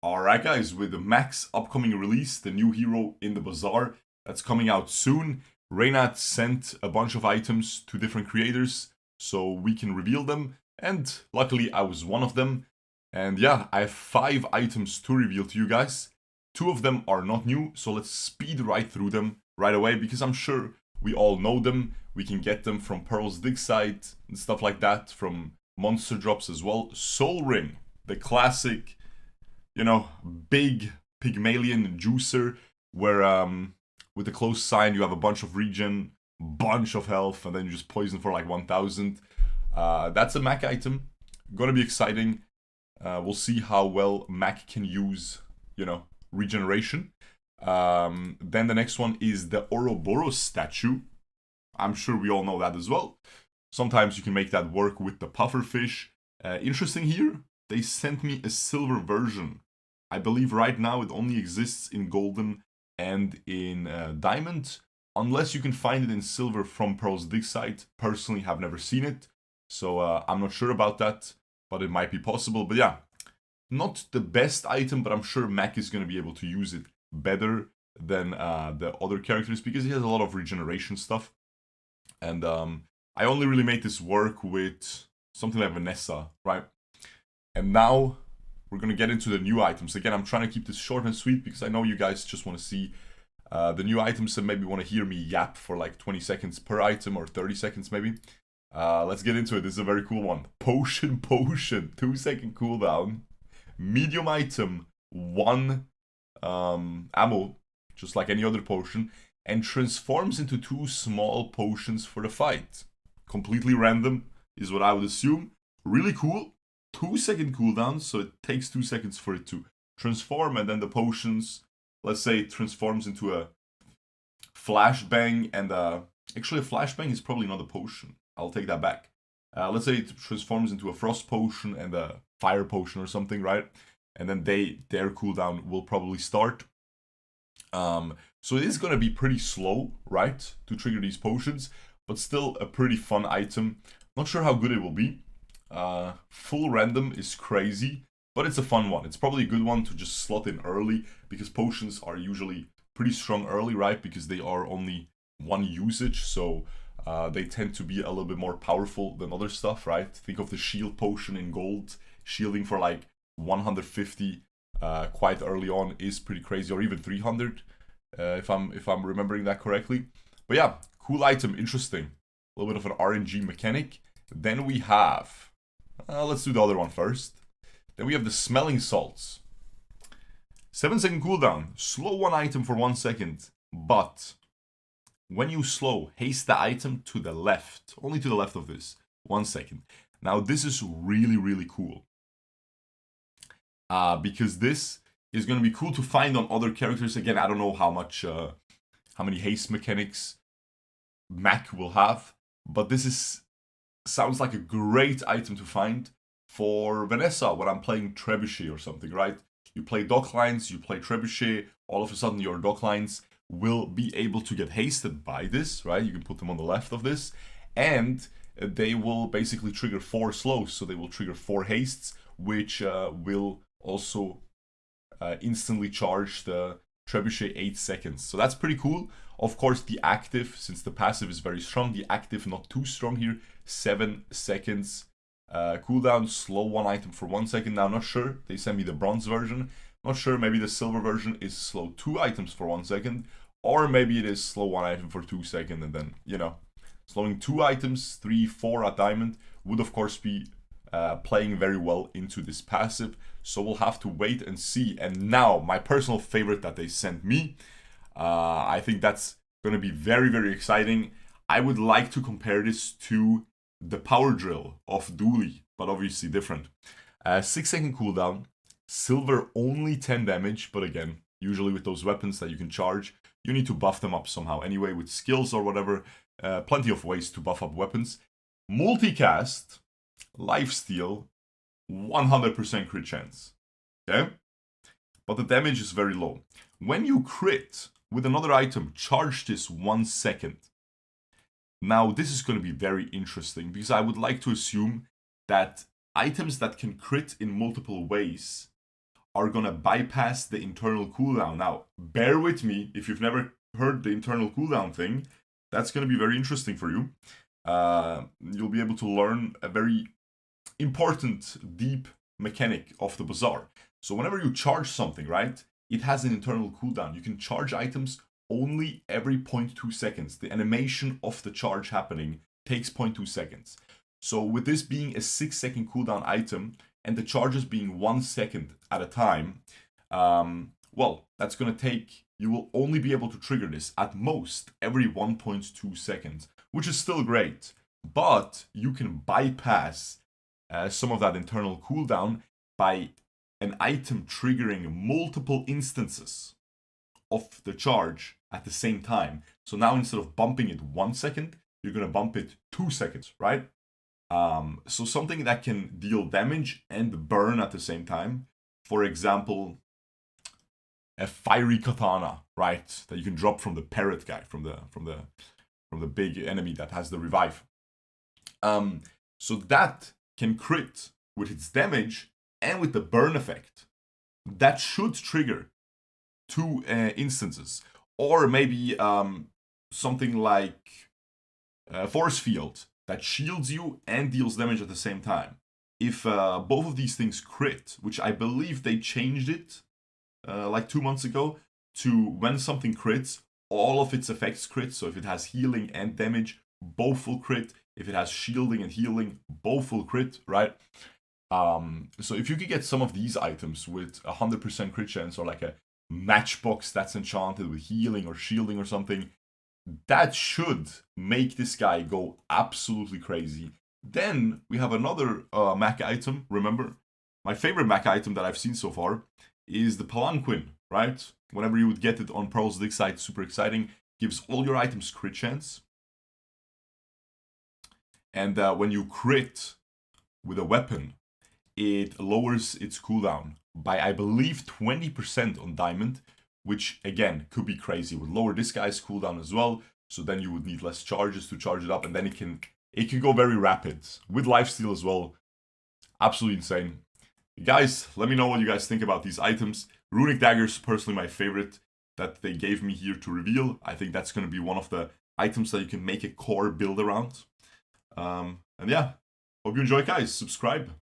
Alright guys, with the Max upcoming release, the new hero in the Bazaar, that's coming out soon, Reynad sent a bunch of items to different creators so we can reveal them, and luckily I was one of them. And yeah, I have 5 items to reveal to you guys. 2 of them are not new, so let's speed right through them right away because I'm sure we all know them. We can get them from Pearl's dig site and stuff like that, from monster drops as well. Soul Ring, the classic, you know, big Pygmalion juicer where with the close sign you have a bunch of regen, bunch of health, and then you just poison for like 1000. That's a Mac item. Gonna be exciting. We'll see how well Mac can use, you know, regeneration. Then the next one is the Ouroboros statue. I'm sure we all know that as well. Sometimes you can make that work with the pufferfish. Interesting here, they sent me a silver version. I believe right now it only exists in golden and in diamond, unless you can find it in silver from Pearl's dig site. Personally, have never seen it, so I'm not sure about that, but it might be possible. But yeah, not the best item, but I'm sure Mac is going to be able to use it better than the other characters because he has a lot of regeneration stuff. And I only really made this work with something like Vanessa, right? And now we're going to get into the new items. Again, I'm trying to keep this short and sweet because I know you guys just want to see the new items and maybe want to hear me yap for like 20 seconds per item or 30 seconds maybe. Let's get into it. This is a very cool one. Potion, 2-second cooldown. Medium item, 1 ammo, just like any other potion, and transforms into 2 small potions for the fight. Completely random is what I would assume. Really cool. 2-second cooldown, so it takes 2 seconds for it to transform, and then the potions, let's say it transforms into a flashbang, and actually a flashbang is probably not a potion. I'll take that back. Let's say it transforms into a frost potion and a fire potion or something, right? And then their cooldown will probably start. So it is going to be pretty slow, right, to trigger these potions, but still a pretty fun item. Not sure how good it will be. Full random is crazy, but it's a fun one. It's probably a good one to just slot in early because potions are usually pretty strong early, right? Because they are only 1 usage, so they tend to be a little bit more powerful than other stuff, right? Think of the shield potion in gold. Shielding for like 150 quite early on is pretty crazy, or even 300 if I'm remembering that correctly. But yeah, cool item, interesting. A little bit of an RNG mechanic. Then we have, let's do the other one first. Then we have the smelling salts. 7-second cooldown. Slow one item for 1 second, but when you slow, haste the item to the left, only to the left of this, 1 second. Now this is really, really cool. Because this is going to be cool to find on other characters. Again, I don't know how many haste mechanics Mac will have, but this sounds like a great item to find for Vanessa when I'm playing Trebuchet or something, right? You play dock lines, you play Trebuchet, all of a sudden your dock lines will be able to get hasted by this, right? You can put them on the left of this, and they will basically trigger 4 slows, so they will trigger 4 hastes, which will also instantly charge the Trebuchet 8 seconds. So that's pretty cool. Of course, the active, since the passive is very strong, the active not too strong here. 7 seconds cooldown, slow one item for 1 second. Now, I'm not sure. They sent me the bronze version. Not sure. Maybe the silver version is slow 2 items for 1 second. Or maybe it is slow 1 item for 2 seconds. And then, you know, slowing 2 items, 3, 4 at diamond would, of course, be playing very well into this passive. So we'll have to wait and see. And now, my personal favorite that they sent me. I think that's going to be very, very exciting. I would like to compare this to the power drill of Dooley, but obviously different. 6-second cooldown, silver only 10 damage, but again, usually with those weapons that you can charge, you need to buff them up somehow anyway with skills or whatever. Plenty of ways to buff up weapons. Multicast, lifesteal, 100% crit chance. Okay? But the damage is very low. When you crit with another item, charge this 1 second. Now, this is going to be very interesting because I would like to assume that items that can crit in multiple ways are gonna bypass the internal cooldown. Now, bear with me if you've never heard the internal cooldown thing. That's gonna be very interesting for you. You'll be able to learn a very important, deep mechanic of the Bazaar. So whenever you charge something, right, it has an internal cooldown. You can charge items only every 0.2 seconds. The animation of the charge happening takes 0.2 seconds. So with this being a 6-second cooldown item and the charges being 1 second at a time, well, that's gonna take, you will only be able to trigger this at most every 1.2 seconds, which is still great. But you can bypass some of that internal cooldown by an item triggering multiple instances of the charge at the same time. So now instead of bumping it 1 second, you're gonna bump it 2 seconds, right? So something that can deal damage and burn at the same time. For example, a fiery katana, right? That you can drop from the parrot guy, from the big enemy that has the revive. So that can crit with its damage and with the burn effect. That should trigger 2 instances. Or maybe something like force field that shields you and deals damage at the same time. If both of these things crit, which I believe they changed it like 2 months ago, to when something crits, all of its effects crit. So if it has healing and damage, both will crit. If it has shielding and healing, both will crit, right? So if you could get some of these items with 100% crit chance, or like a matchbox that's enchanted with healing or shielding or something, that should make this guy go absolutely crazy. Then we have another mech item. Remember, my favorite mech item that I've seen so far is the palanquin, right? Whenever you would get it on Pearl's Dig site, super exciting. Gives all your items crit chance. And when you crit with a weapon, it lowers its cooldown by, I believe, 20% on diamond, which again could be crazy. It would lower this guy's cooldown as well, so then you would need less charges to charge it up, and then it can go very rapid with lifesteal as well. Absolutely insane. Guys, let me know what you guys think about these items. Runic daggers, personally my favorite that they gave me here to reveal. I think that's going to be one of the items that you can make a core build around. And yeah, hope you enjoy, guys. Subscribe.